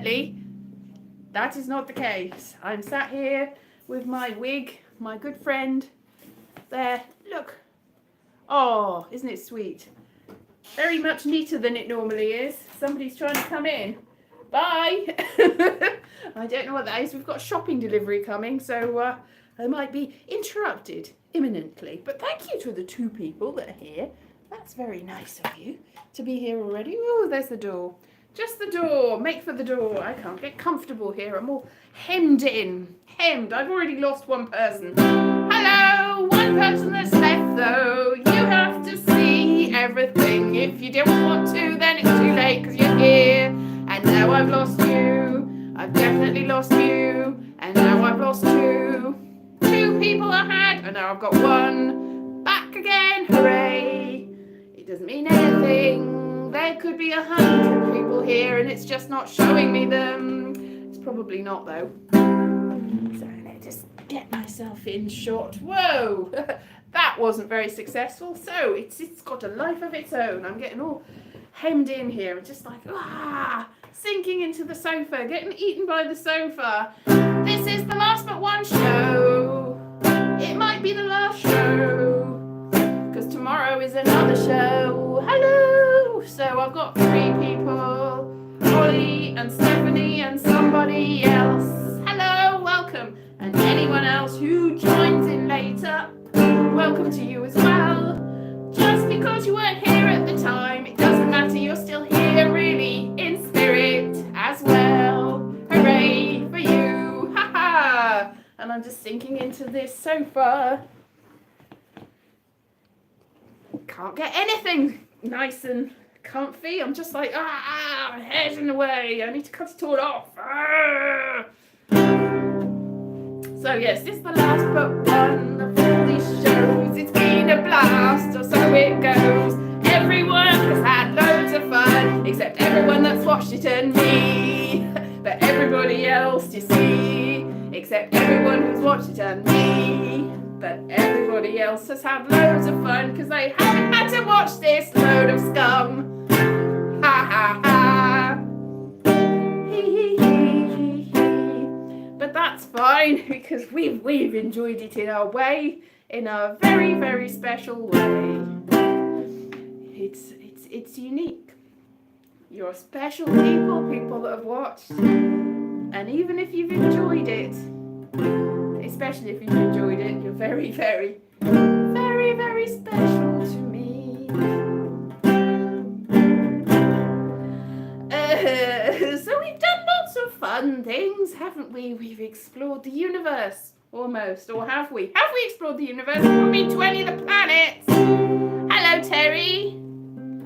That is not the case. I'm sat here with my wig, my good friend. There, look. Oh, isn't it sweet? Very much neater than it normally is. Somebody's trying to come in. Bye. I don't know what that is. We've got shopping delivery coming, so I might be interrupted imminently. But thank you to the 2 people that are here. That's very nice of you to be here already. Oh, there's the door. Just the door. Make for the door. I can't get comfortable here. I'm all hemmed in. Hemmed. I've already lost one person. Hello. One person that's left, though. You have to see everything. If you don't want to, then it's too late because you're here. And now I've lost you. I've definitely lost you. And now I've lost 2. 2 people I had. And now I've got 1. Back again. Hooray. It doesn't mean anything. There could be 100 people here and it's just not showing me them. It's probably not though. So let's just get myself in shot. Whoa, that wasn't very successful. So it's got a life of its own. I'm getting all hemmed in here and just like, sinking into the sofa, getting eaten by the sofa. This is the last but one show. It might be the last show because tomorrow is another show. Hello. So I've got 3 people, Holly and Stephanie and somebody else. Hello, welcome. And anyone else who joins in later, welcome to you as well. Just because you weren't here at the time, it doesn't matter, you're still here really in spirit as well. Hooray for you, haha. And I'm just sinking into this sofa. Can't get anything nice and comfy. I'm just like, my hair's in the way. I need to cut it all off. So yes, this is the last but one of all these shows. It's been a blast, or so it goes. Everyone has had loads of fun, except everyone that's watched it and me. But everybody else, you see, except everyone who's watched it and me. But everybody else has had loads of fun because they haven't had to watch this load of scum. Ha ha ha. But that's fine because we've enjoyed it in our way, in a very, very special way. It's unique. You're special people that have watched. And even if you've enjoyed it, especially if you've enjoyed it, you're very, very, very, very special to me. So we've done lots of fun things, haven't we? We've explored the universe, almost, or have we? Have we explored the universe? Have we been to any of the planets? Hello, Terry.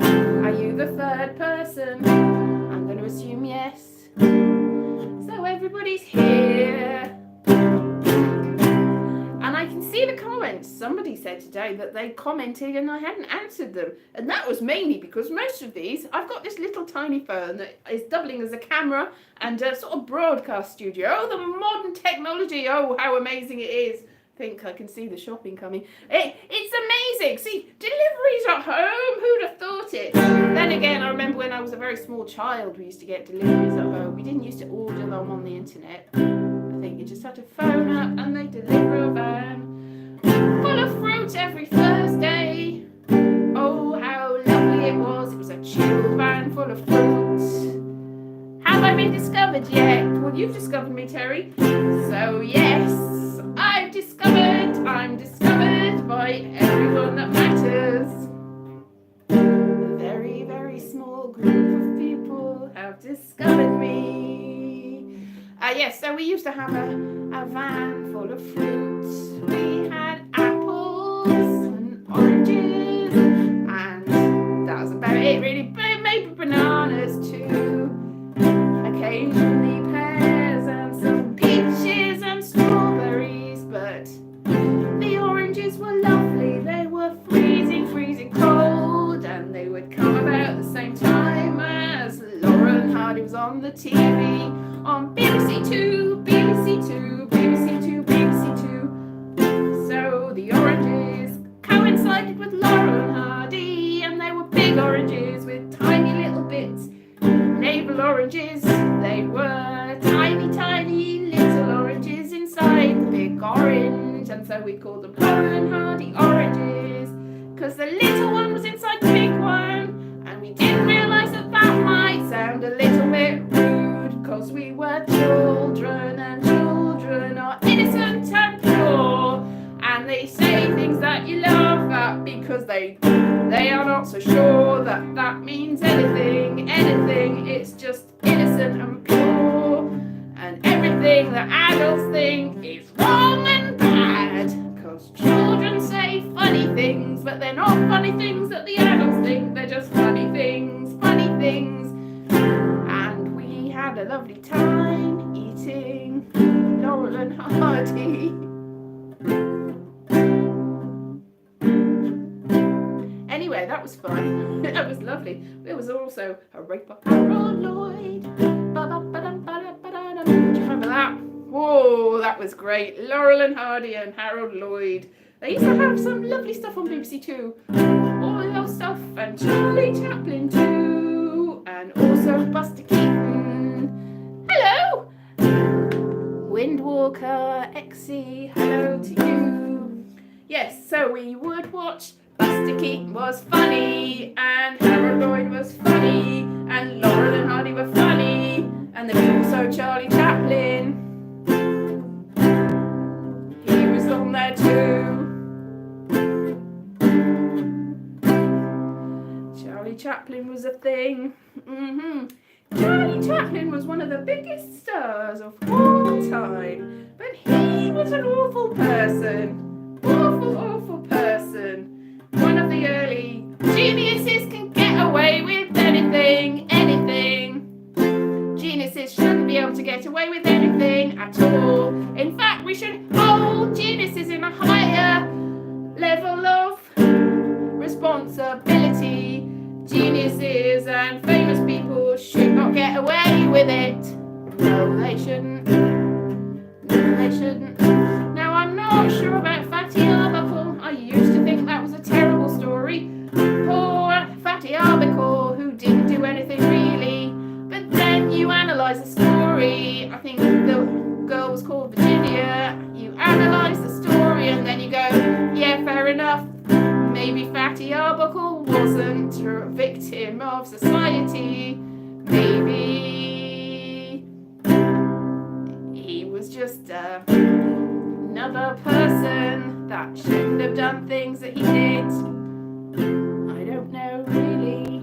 Are you the 3rd person? I'm going to assume yes. So everybody's here. And I can see the comments. Somebody said today that they commented and I hadn't answered them. And that was mainly because most of these, I've got this little tiny phone that is doubling as a camera and a sort of broadcast studio. Oh, the modern technology. Oh, how amazing it is. I think I can see the shopping coming. It's amazing. See, deliveries at home. Who'd have thought it? Then again, I remember when I was a very small child, we used to get deliveries at home. We didn't used to order them on the internet. I think you just had to phone up and they deliver a van full of fruit every Thursday. Oh, how lovely it was. It was a chilled van full of fruit. Have I been discovered yet? Well, you've discovered me, Terry. So yes, I'm discovered by everyone that matters. A very, very small group of people have discovered me. Yes, so we used to have a van full of fruits. We had apples and oranges, and that was about it really. Maybe bananas too. Occasionally pears and some peaches and strawberries, but the oranges were lovely. They were freezing cold, and they would come about the same time as Lauren Hardy was on the TV on BBC Two, BBC Two, BBC Two, BBC Two. So the oranges coincided with Lauren Hardy, and they were big oranges with tiny little bits. Navel oranges, they were. and so we called them Laurel and Hardy oranges, because the little one was inside the big one, and we didn't realise that that might sound a little bit rude, because we were children, and children are innocent and pure, and they say things that you laugh at because they are not so sure that that means anything, it's just innocent and pure, and everything that adults think is wrong and bad, because children say funny things, but they're not funny things that the adults think, they're just funny things, and we had a lovely time eating Laurel and Hardy. Anyway, that was fun. That was lovely. There was also a rape of Harold Lloyd. Do you remember that? Whoa, that was great. Laurel and Hardy and Harold Lloyd. They used to have some lovely stuff on BBC Two. All those stuff, and Charlie Chaplin too, and also Buster Keaton. Hello, Windwalker, Exie. Hello to you. Yes, so we would watch. Buster Keaton was funny, and Harold Lloyd was funny, and Laurel and Hardy were funny, and there was also Charlie Chaplin. He was on there too. Charlie Chaplin was a thing. Charlie Chaplin was one of the biggest stars of all time, but he was an awful person. Awful person. One of the early geniuses can get away with anything. Geniuses shouldn't be able to get away with anything at all. In fact, we should hold geniuses in a higher level of responsibility. Geniuses and famous people should not get away with it. No, they shouldn't. Now, I'm not sure about Fatty Arbuckle. I used to think that was a terrible story. Poor Fatty Arbuckle, who didn't do anything really. But then you analyse the story. I think the girl was called Virginia. You analyse the story and then you go, yeah, fair enough. Maybe Fatty Arbuckle wasn't a victim of society. Maybe he was just another person that shouldn't have done things that he did. I don't know really.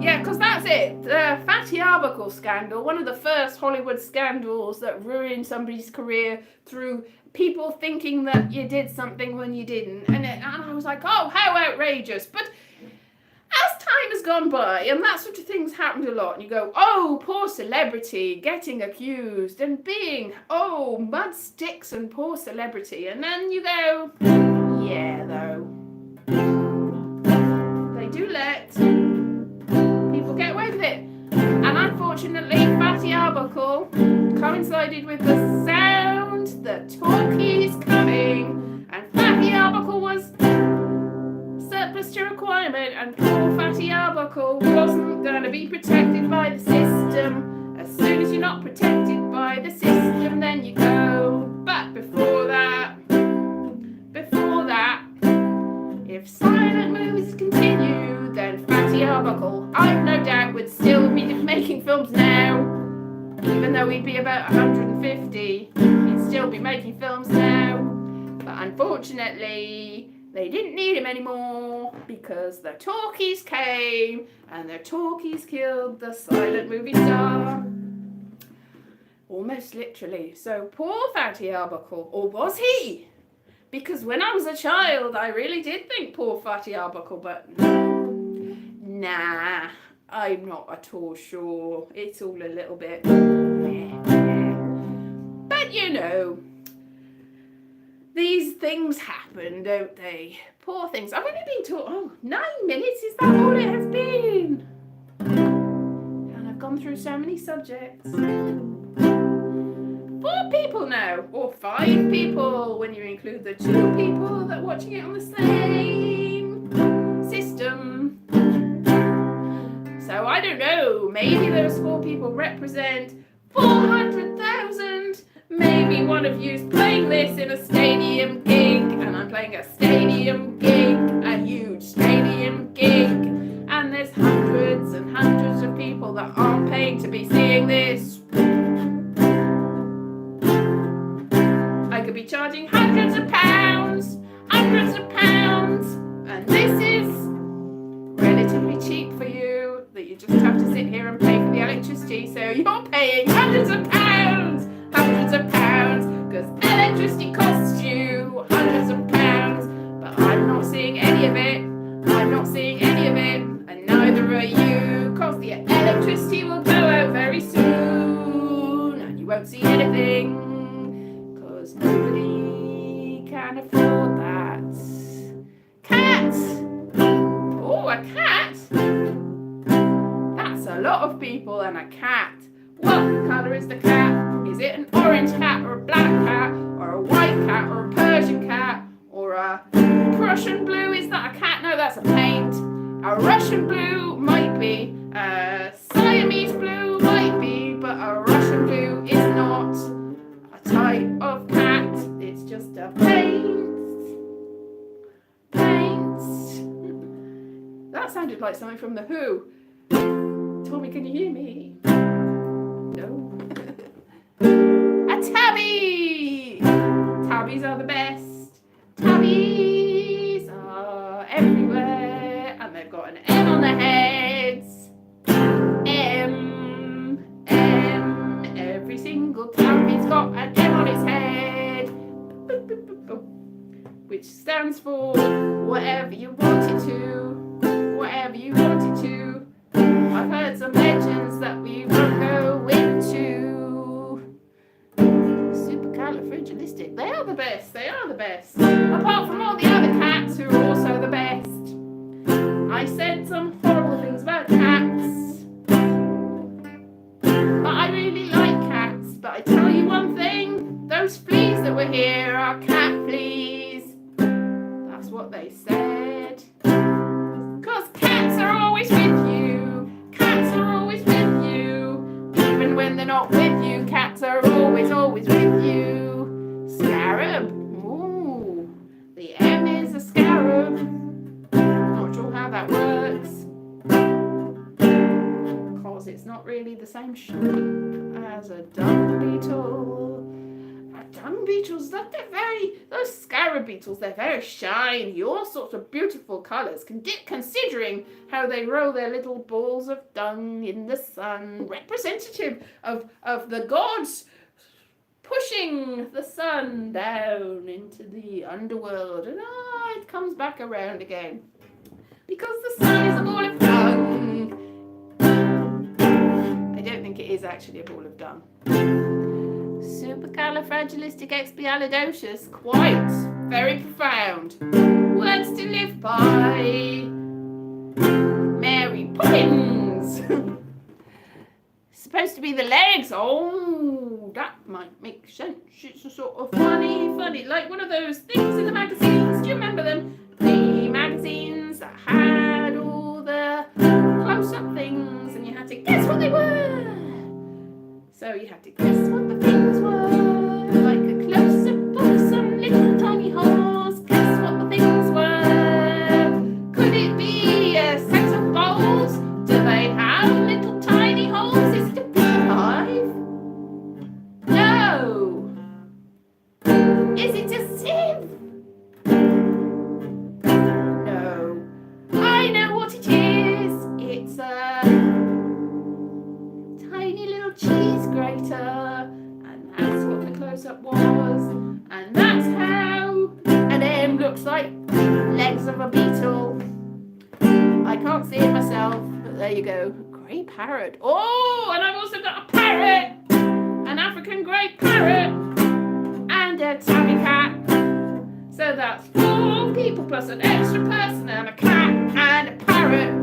Yeah, because that's it. The Fatty Arbuckle scandal, one of the first Hollywood scandals that ruined somebody's career through people thinking that you did something when you didn't. And I was like, oh, how outrageous. But as time has gone by, and that sort of thing's happened a lot, and you go, oh, poor celebrity getting accused and being, oh, mud sticks and poor celebrity. And then you go, yeah, though. They do let people get away with it. And unfortunately, Fatty Arbuckle coincided with the sound, the talkies coming, and Fatty Arbuckle was surplus to requirement, and poor Fatty Arbuckle wasn't going to be protected by the system. As soon as you're not protected by the system, then you go. But before that, if silent movies continue, then Fatty Arbuckle, I've no doubt, would still be making films now. Even though he'd be about 150, he'd still be making films now. But unfortunately, they didn't need him anymore because the talkies came and the talkies killed the silent movie star. Almost literally. So poor Fatty Arbuckle, or was he? Because when I was a child, I really did think poor Fatty Arbuckle, but nah, I'm not at all sure. It's all a little bit... But you know, these things happen, don't they? Poor things. I've only been talking, 9 minutes, is that all it has been? And I've gone through so many subjects. 4 people now, or 5 people when you include the 2 people that are watching it on the same system. So I don't know, maybe those 4 people represent 400,000 Maybe one of you's playing this in a stadium gig, and I'm playing a stadium gig, a huge stadium gig, and there's hundreds and hundreds of people that aren't paying to be seeing this. I could be charging hundreds of pounds, and this is relatively cheap for you, that you just have to sit here and pay for the electricity, so you're paying hundreds of pounds, because electricity costs you hundreds of pounds, but I'm not seeing any of it, and neither are you, because the electricity will go out very soon, and you won't see anything, because nobody can afford that. Cat! Oh, a cat! That's a lot of people and a cat. What colour is the cat? Is it an orange cat or a black cat or a white cat or a Persian cat or a Prussian blue? Is that a cat? No, that's a paint. A Russian blue might be. A Siamese blue might be, but a Russian blue is not a type of cat. It's just a paint. That sounded like something from The Who. Tommy, can you hear me? No. A tabby! Tabbies are the best. Tabbies are everywhere, and they've got an M on their heads. M. Every single tabby's got an M on his head. Boop, boop, boop, boop. Which stands for whatever you want it to. Whatever you want it to. I've heard some legends that we won't go into. Supercalifragilistic. They are the best. Apart from all the other cats who are also the best. I said some horrible things about cats. But I really like cats. But I tell you one thing. Those fleas that were here are cat fleas. That's what they said. Because cats are always with you. Cats are always with you. Even when they're not with you, cats are always with you. Scarab. Ooh. The M is a scarab. Not sure how that works. Because it's not really the same shape as a dung beetle. Dung beetles, those scarab beetles, they're very shiny, all sorts of beautiful colours, considering how they roll their little balls of dung in the sun, representative of the gods pushing the sun down into the underworld, and it comes back around again. Because the sun is a ball of dung. I don't think it is actually a ball of dung. Supercalifragilisticexpialidocious, quite very profound. Words to live by. Mary Poppins. Supposed to be the legs. Oh, that might make sense. It's a sort of funny, like one of those things in the magazines. Do you remember them? The magazines that had all the close-up things, and you had to guess what they were. So you had to guess what the things were, like a close-up of some little tiny horse. Guess what the things were. Could it be a set of bowls? Do they have little tiny holes? Is it a beehive? No. Is it a sieve? No. I know what it is. It's a tiny little cheese grater, and that's what the close-up was, and that's how an M looks like. Legs of a beetle. I can't see it myself, but there you go. Grey parrot. Oh, and I've also got a parrot, an African grey parrot, and a tabby cat. So that's 4 people plus an extra person and a cat and a parrot,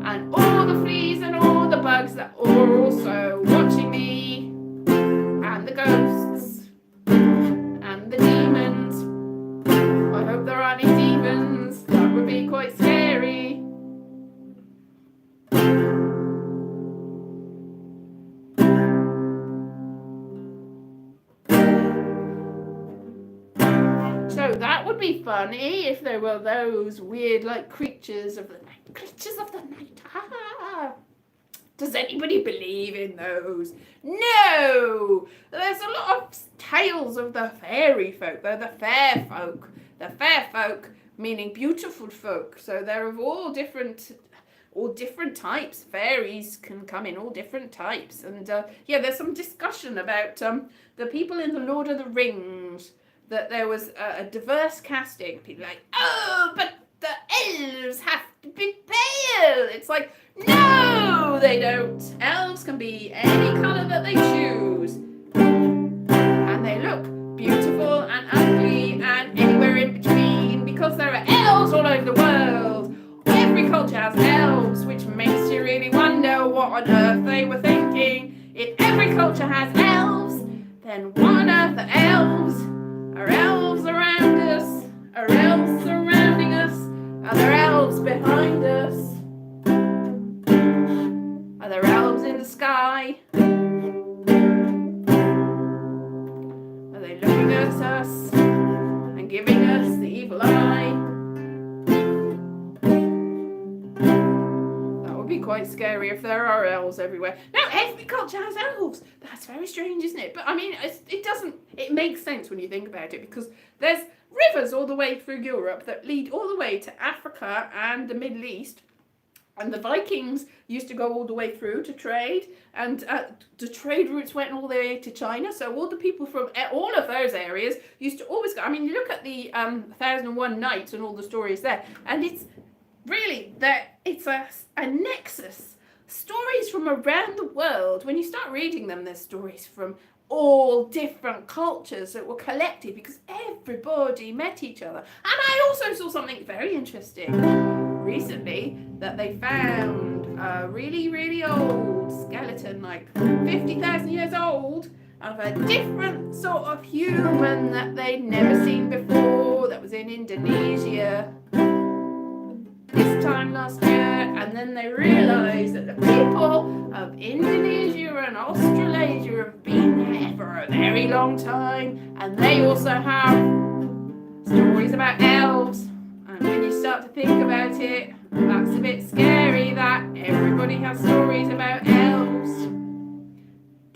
and all the fleas and all the bugs that are also watching me, and the ghosts, and the demons. I hope there aren't any demons. That would be quite scary. So that would be funny if there were those weird, like, creatures of the night. Creatures of the night. Ah. Does anybody believe in those? No! There's a lot of tales of the fairy folk. They're the fair folk. The fair folk meaning beautiful folk. So they're of all different types. Fairies can come in all different types. And yeah, there's some discussion about the people in the Lord of the Rings, that there was a diverse casting. People like, oh, but the elves have to be pale. It's like, no, they don't. Elves can be any colour that they choose. And they look beautiful and ugly and anywhere in between, because there are elves all over the world. Every culture has elves, which makes you really wonder what on earth they were thinking. If every culture has elves, then one of the elves are elves around us, are elves surrounding us, are there elves behind us? Are there elves in the sky? Are they looking at us and giving us the evil eye? That would be quite scary if there are elves everywhere. Now, every culture has elves. That's very strange, isn't it? But I mean, it makes sense when you think about it, because there's rivers all the way through Europe that lead all the way to Africa and the Middle East. And the Vikings used to go all the way through to trade, and the trade routes went all the way to China. So all the people from all of those areas used to always go. I mean, you look at the 1001 Nights and all the stories there, and it's really it's a nexus. Stories from around the world. When you start reading them, there's stories from all different cultures that were collected because everybody met each other. And I also saw something very interesting recently, that they found a really, really old skeleton, like 50,000 years old, of a different sort of human that they'd never seen before, that was in Indonesia this time last year. And then they realised that the people of Indonesia and Australasia have been there for a very long time, and they also have stories about elves. And when you start to think about it, that's a bit scary that everybody has stories about elves.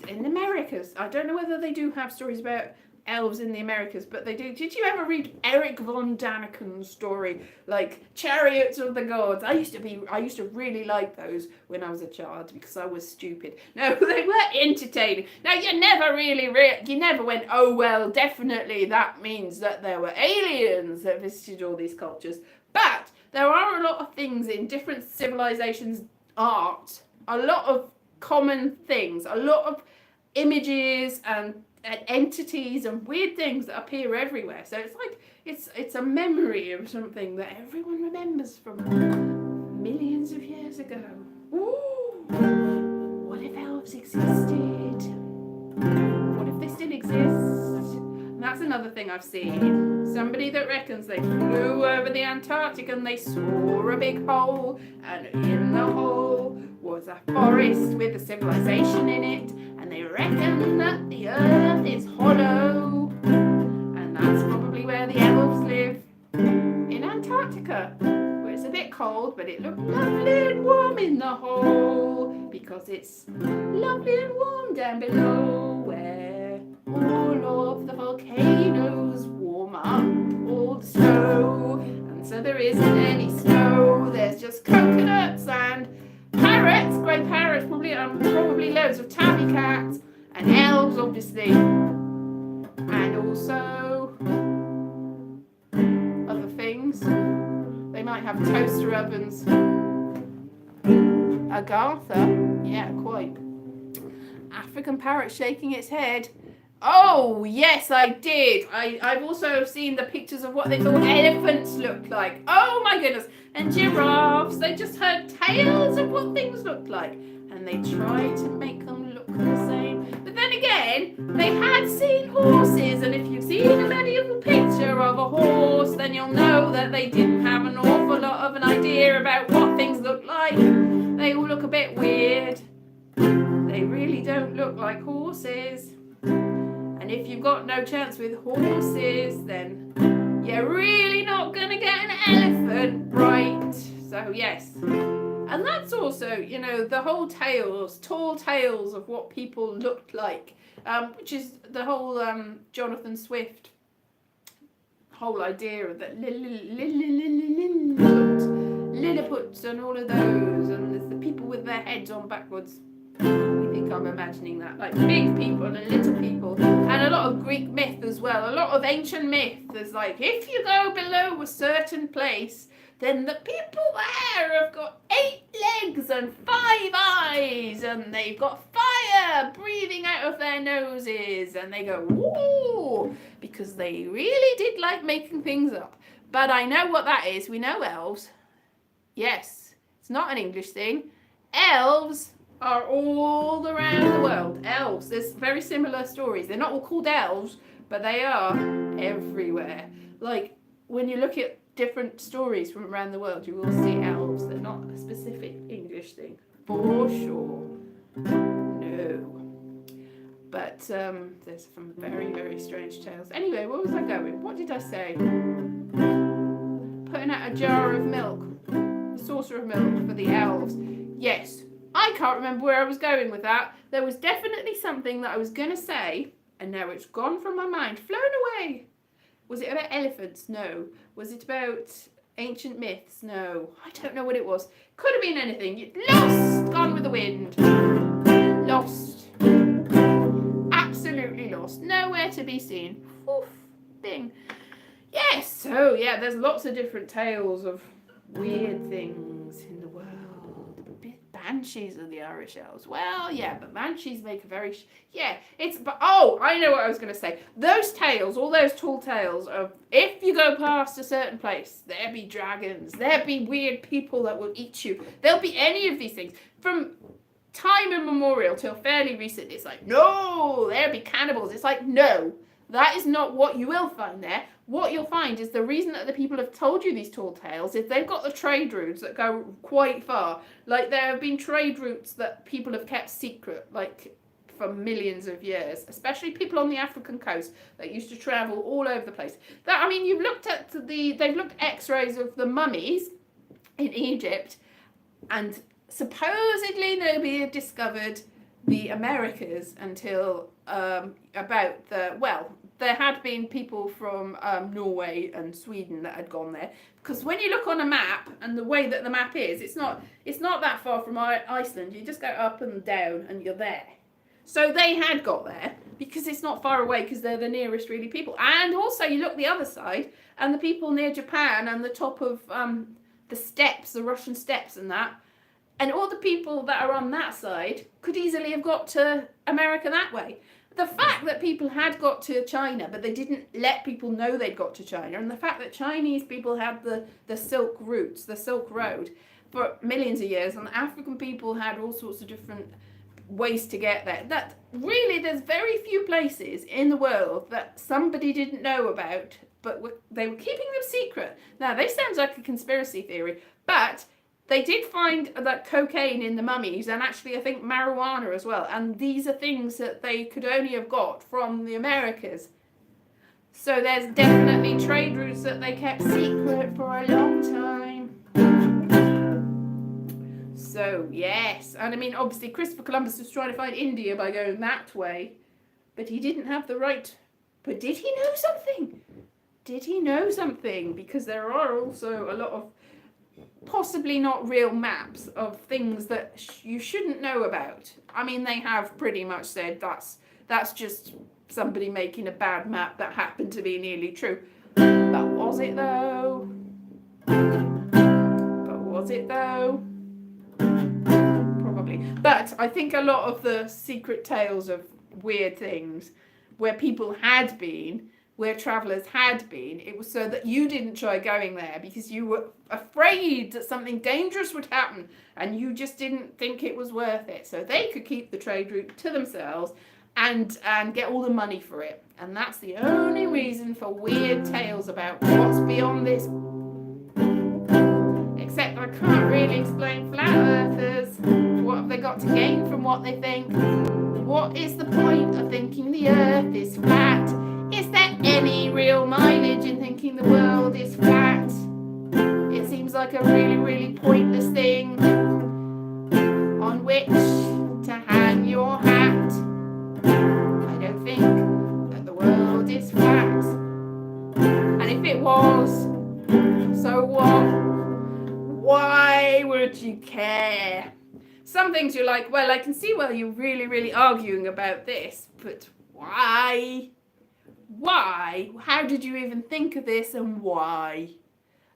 In the Americas, I don't know whether they do have stories about elves in the Americas, but they do. Did you ever read Eric von Daniken's story, like Chariots of the Gods? I used to really like those when I was a child because I was stupid. No, they were entertaining. Now, you never went, oh well, definitely that means that there were aliens that visited all these cultures. But there are a lot of things in different civilizations' art, a lot of common things, a lot of images and entities and weird things that appear everywhere. So it's like it's a memory of something that everyone remembers from millions of years ago. Ooh, what if elves existed? What if they still exist? And that's another thing I've seen. Somebody that reckons they flew over the Antarctic and they saw a big hole, and in the hole was a forest with a civilization in it, and they reckon that the earth is hollow, and that's probably where the elves live, in Antarctica, where it's a bit cold, but it looked lovely and warm in the hole, because it's lovely and warm down below, where all of the volcanoes warm up all the snow, and so there isn't any snow, there's just coconuts and parrots, grey parrots, probably loads of tabby cats, and elves, obviously, and also other things. They might have toaster ovens. Agatha, yeah, quite. African parrot shaking its head. Oh, yes, I did. I've also seen the pictures of what they thought elephants looked like. Oh, my goodness. And giraffes. They just heard tales of what things looked like. And they tried to make them look the same. But then again, they had seen horses. And if you've seen a medieval picture of a horse, then you'll know that they didn't have an awful lot of an idea about what things look like. They all look a bit weird. They really don't look like horses. And if you've got no chance with horses, then You're really not gonna get an elephant, right? So yes. And that's also, you know, the whole tall tales of what people looked like, which is the whole Jonathan Swift whole idea of that Lilliputs and all of those, and there's the people with their heads on backwards. I think I'm imagining that, like big people and little people, and a lot of Greek myth as well, a lot of ancient myth. There's like, if you go below a certain place, then the people there have got 8 legs and 5 eyes, and they've got fire breathing out of their noses, and they go, woo, because they really did like making things up. But I know what that is. We know elves. Yes, it's not an English thing. Elves are all around the world. Elves, there's very similar stories. They're not all called elves, but they are everywhere. Like, when you look at different stories from around the world, you will see elves. They're not a specific English thing, for sure. No. But there's some very, very strange tales. Anyway, where was I going? What did I say? Putting out a jar of milk, a saucer of milk for the elves. Yes, I can't remember where I was going with that. There was definitely something that I was going to say, and now it's gone from my mind, flown away. Was it about elephants? No. Was it about ancient myths? No. I don't know what it was. Could have been anything. Lost! Gone with the wind. Lost. Absolutely lost. Nowhere to be seen. Oof. Bing. Yes. So, yeah, there's lots of different tales of weird things in the world. Banshees are the Irish elves. Well, yeah, but banshees make a very... oh, I know what I was going to say. Those tales, all those tall tales of if you go past a certain place, there be dragons, there be weird people that will eat you. There'll be any of these things. From time immemorial till fairly recent, it's like, no, there'll be cannibals. It's like, no, that is not what you will find there. What you'll find is the reason that the people have told you these tall tales is they've got the trade routes that go quite far. Like, there have been trade routes that people have kept secret, like, for millions of years, especially people on the African coast that used to travel all over the place. That, I mean, you've looked at they've looked at x-rays of the mummies in Egypt, and supposedly nobody had discovered the Americas until there had been people from Norway and Sweden that had gone there, because when you look on a map and the way that the map is, it's not that far from Iceland. You just go up and down and you're there. So they had got there because it's not far away, because they're the nearest really people. And also you look the other side and the people near Japan and the top of the steppes, the Russian steppes and that, and all the people that are on that side could easily have got to America that way. The fact that people had got to China, but they didn't let people know they'd got to China, and the fact that Chinese people had the Silk routes, the Silk Road, for millions of years, and the African people had all sorts of different ways to get there. That really, there's very few places in the world that somebody didn't know about, but they were keeping them secret. Now, this sounds like a conspiracy theory, but they did find that cocaine in the mummies, and actually I think marijuana as well, and these are things that they could only have got from the Americas. So there's definitely trade routes that they kept secret for a long time. So yes, and I mean, obviously Christopher Columbus was trying to find India by going that way, but he didn't have the right. But did he know something? Did he know something? Because there are also a lot of possibly not real maps of things that you shouldn't know about. I mean, they have pretty much said that's just somebody making a bad map that happened to be nearly true. But was it though? Probably. But I think a lot of the secret tales of weird things where people had been, where travellers had been, it was so that you didn't try going there because you were afraid that something dangerous would happen and you just didn't think it was worth it. So they could keep the trade route to themselves and get all the money for it. And that's the only reason for weird tales about what's beyond this. Except I can't really explain flat earthers. What have they got to gain from what they think? What is the point of thinking the earth is flat? Is there any real mileage in thinking the world is flat. It seems like a really, really pointless thing on which to hang your hat. I don't think that the world is flat. And if it was, so what? Why would you care? Some things you're like, well, I can see why you're really, really arguing about this, but why? Why? How did you even think of this, and why?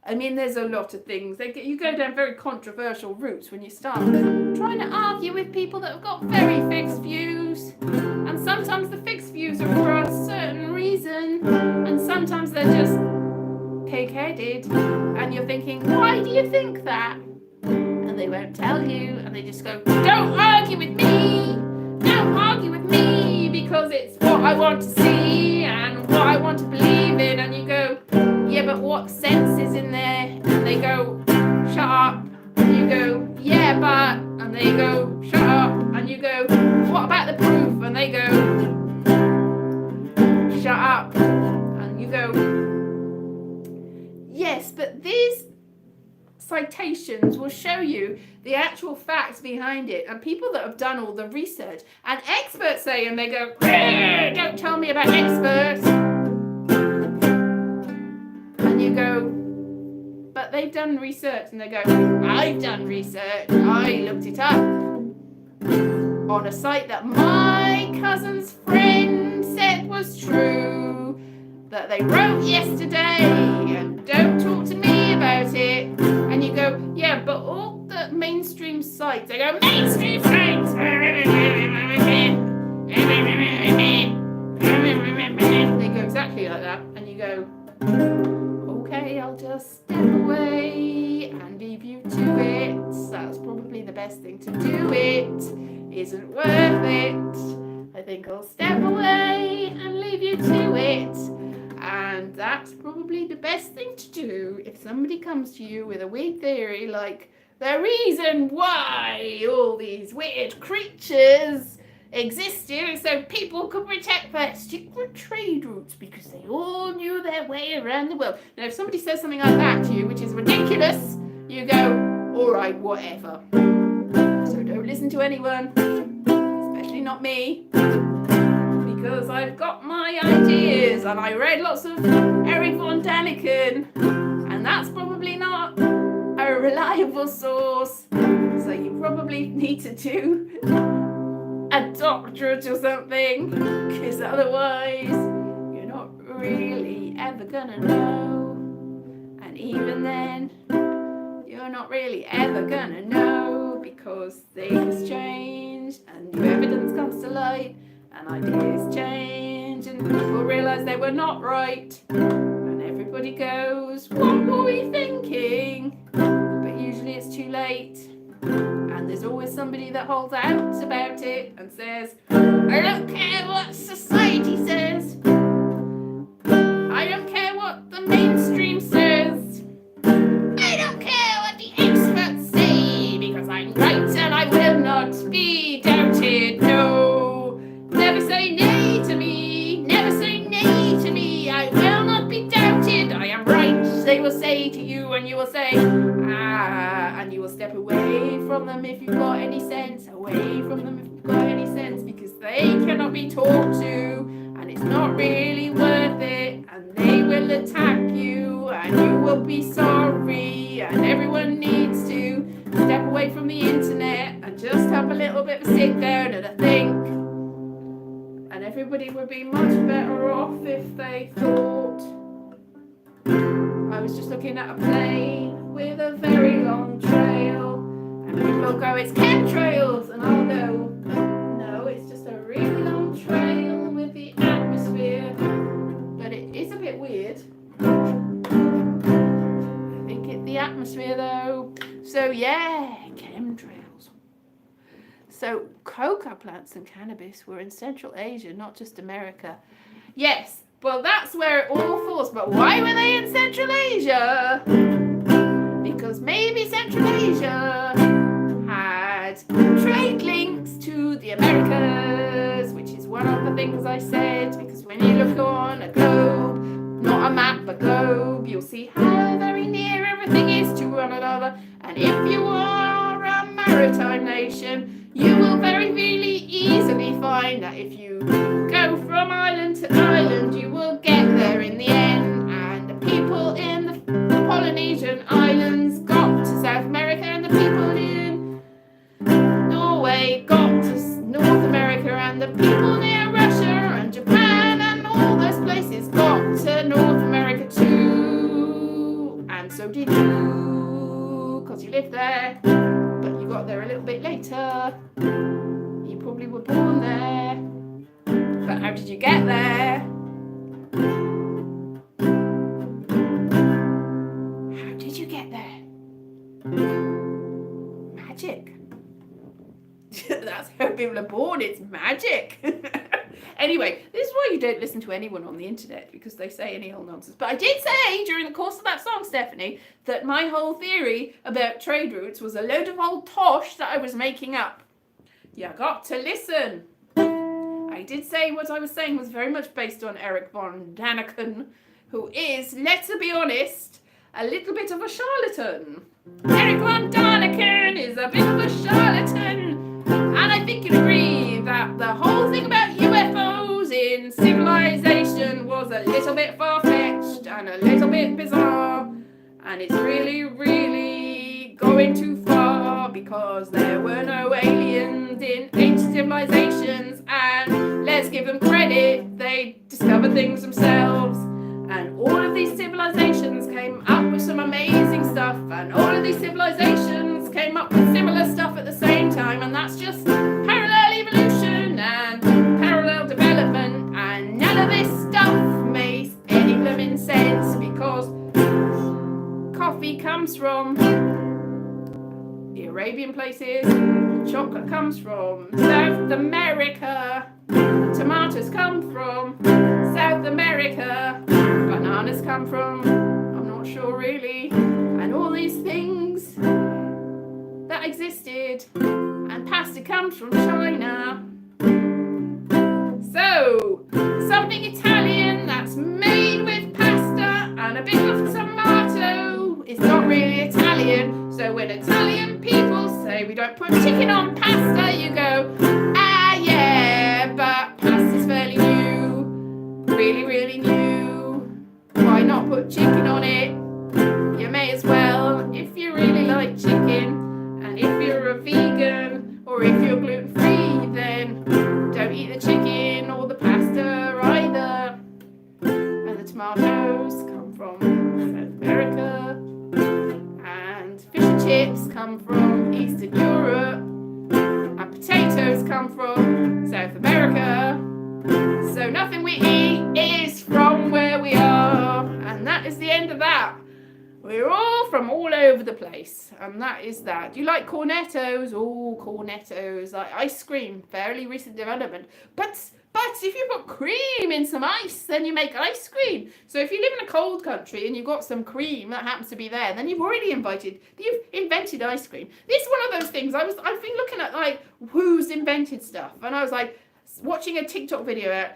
I mean, there's a lot of things. You go down very controversial routes when you start trying to argue with people that have got very fixed views. And sometimes the fixed views are for a certain reason, and sometimes they're just pig-headed. And you're thinking, why do you think that? And they won't tell you, and they just go, don't argue with me! Don't argue with me, because it's what I want to see and what I want to believe in. And you go, yeah, but what sense is in there? And they go, shut up. And you go, yeah, but. And they go, shut up. And you go, what about the proof? And they go, shut up. And you go, yes, but these citations will show you the actual facts behind it, and people that have done all the research, and experts say, and they go, don't tell me about experts. And you go, but they've done research, and they go, I've done research, I looked it up on a site that my cousin's friend said was true, that they wrote yesterday, and don't talk to me about it. And you go, yeah, but all the mainstream sites, they go, mainstream sites! They go exactly like that, and you go, okay, I'll just step away and leave you to it. That's probably the best thing to do. It isn't worth it. I think I'll step away and leave you to it. And that's probably the best thing to do if somebody comes to you with a weird theory like the reason why all these weird creatures existed is so people could protect their secret trade routes because they all knew their way around the world. Now, if somebody says something like that to you, which is ridiculous, you go, all right, whatever. So don't listen to anyone, especially not me. Because I've got my ideas, and I read lots of Eric von Däniken, and that's probably not a reliable source. So you probably need to do a doctorate or something, because otherwise you're not really ever gonna know. And even then, you're not really ever gonna know, because things change and new evidence comes to light. And ideas change, and people realise they were not right. And everybody goes, what were we thinking? But usually it's too late. And there's always somebody that holds out about it and says, I don't care what society says. I don't care what the mainstream says. I don't care what the experts say, because I'm right and I will not be doubted. No. Never say nay to me, never say nay to me, I will not be doubted, I am right, they will say to you, and you will say, and you will step away from them if you've got any sense, away from them if you've got any sense, because they cannot be talked to, and it's not really worth it, and they will attack you, and you will be sorry, and everyone needs to step away from the internet, and just have a little bit of a sit down and a think. And everybody would be much better off if they thought. I was just looking at a plane with a very long trail, and people will go, it's chemtrails, and I'll go, no, it's just a really long trail with the atmosphere. But it is a bit weird. I think it's the atmosphere though. So yeah, chemtrails. So coca plants and cannabis were in Central Asia, not just America. Yes, well that's where it all falls. But why were they in Central Asia? Because maybe Central Asia had trade links to the Americas, which is one of the things I said. Because when you look on a globe, not a map, a globe. You'll see how very near everything is to one another. And if you are a maritime nation, you will very really easily find that if you go from island to island, you will get there in the end. And the people in the Polynesian islands got to South America, and the people in Norway got to North America, and the people near Russia and Japan and all those places got to North America too. And so did you, because you lived there, but you got there a little bit later. You probably were born there, but how did you get there? How did you get there? Magic. That's how people are born, it's magic. Anyway, this is why you don't listen to anyone on the internet, because they say any old nonsense. But I did say during the course of that song, Stephanie, that my whole theory about trade routes was a load of old tosh that I was making up. You got to listen. I did say what I was saying was very much based on Eric von Daniken, who is, let's be honest, a little bit of a charlatan. Eric von Daniken is a bit of a charlatan. And I think you'd agree that the whole thing about UFOs in civilization was a little bit far-fetched and a little bit bizarre. And it's really, really going too far, because there were no aliens in ancient civilizations. And let's give them credit, they discovered things themselves. And all of these civilizations came up with some amazing stuff, and all of these civilizations came up with similar stuff at the same time, and that's just parallel evolution and parallel development, and none of this stuff makes any blooming sense, because coffee comes from the Arabian places, chocolate comes from South America, tomatoes come from South America, bananas come from, I'm not sure really, and all these things that existed, and pasta comes from China. So, something Italian that's made with pasta and a bit of tomato is not really Italian. So when Italian people say we don't put chicken on pasta, you go, ah yeah, but pasta's fairly new, really, really new. Why not put chicken on it? You may as well, if you really like chicken, and if you're a vegan, or if you're gluten-free, then don't eat the chicken or the pasta either. And the tomatoes come from South America, and fish and chips come from Eastern Europe, and potatoes come from South America. So nothing we eat is from where we are, and that is the end of that. We're all from all over the place, and that is that. Do you like cornettos? Oh, cornettos, like ice cream, fairly recent development. But if you put cream in some ice, then you make ice cream. So if you live in a cold country and you've got some cream that happens to be there, then you've invented ice cream. This is one of those things. I've been looking at like who's invented stuff, and I was like watching a TikTok video out.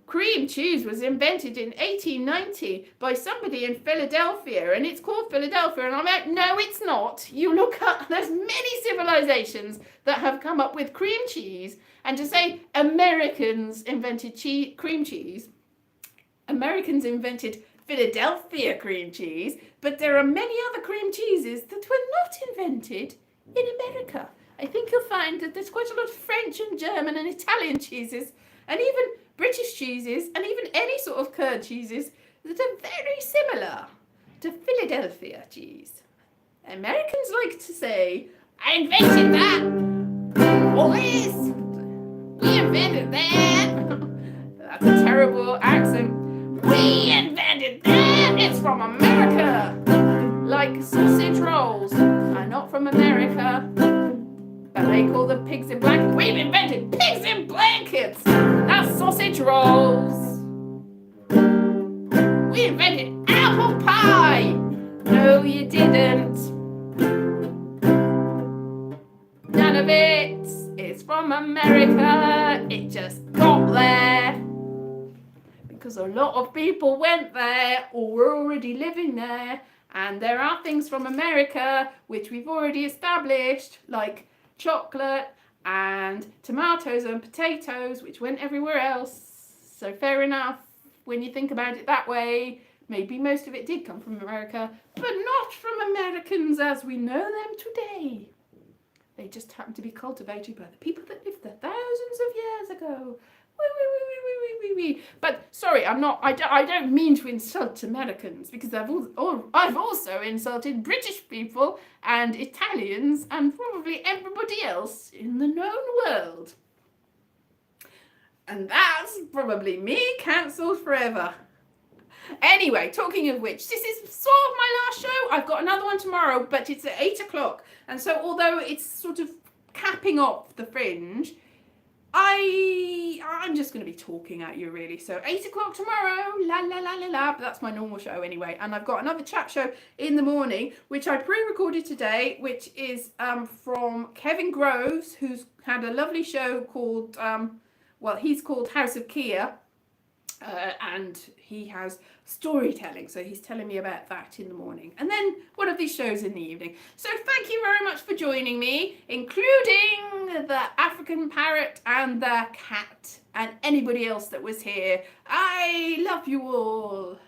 Cream cheese was invented in 1890 by somebody in Philadelphia, and it's called Philadelphia. And I'm like, no, it's not. You look up, there's many civilizations that have come up with cream cheese, and to say Americans invented cream cheese, Americans invented Philadelphia cream cheese, but there are many other cream cheeses that were not invented in America. I think you'll find that there's quite a lot of French and German and Italian cheeses, and even British cheeses, and even any sort of curd cheeses that are very similar to Philadelphia cheese. Americans like to say, I invented that, boys! We invented that! That's a terrible accent. We invented that! It's from America! Like sausage rolls are not from America, but they call them pigs in blankets. We've invented pigs in blankets! That's sausage rolls. We invented apple pie. No, you didn't. None of it is from America. It just got there because a lot of people went there or were already living there, and there are things from America which we've already established, like chocolate and tomatoes and potatoes, which went everywhere else. So fair enough, when you think about it that way, maybe most of it did come from America, but not from Americans as we know them today. They just happen to be cultivated by the people that lived there thousands of years ago. But sorry, I don't mean to insult Americans, because I've also insulted British people and Italians and probably everybody else in the known world. And that's probably me cancelled forever. Anyway, talking of which, this is sort of my last show. I've got another one tomorrow, but it's at 8 o'clock. And so although it's sort of capping off the Fringe, I'm just going to be talking at you, really. So 8 o'clock tomorrow, la la la la la, but that's my normal show anyway. And I've got another chat show in the morning, which I pre-recorded today, which is from Kevin Groves, who's had a lovely show called, he's called House of Kia. And he has storytelling, so he's telling me about that in the morning, and then one of these shows in the evening. So thank you very much for joining me, including the African parrot and the cat and anybody else that was here. I love you all.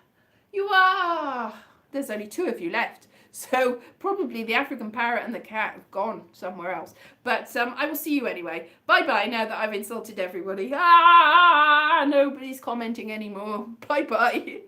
There's only 2 of you left, so probably the African parrot and the cat have gone somewhere else. But I will see you anyway. Bye-bye now that I've insulted everybody. Nobody's commenting anymore. Bye-bye.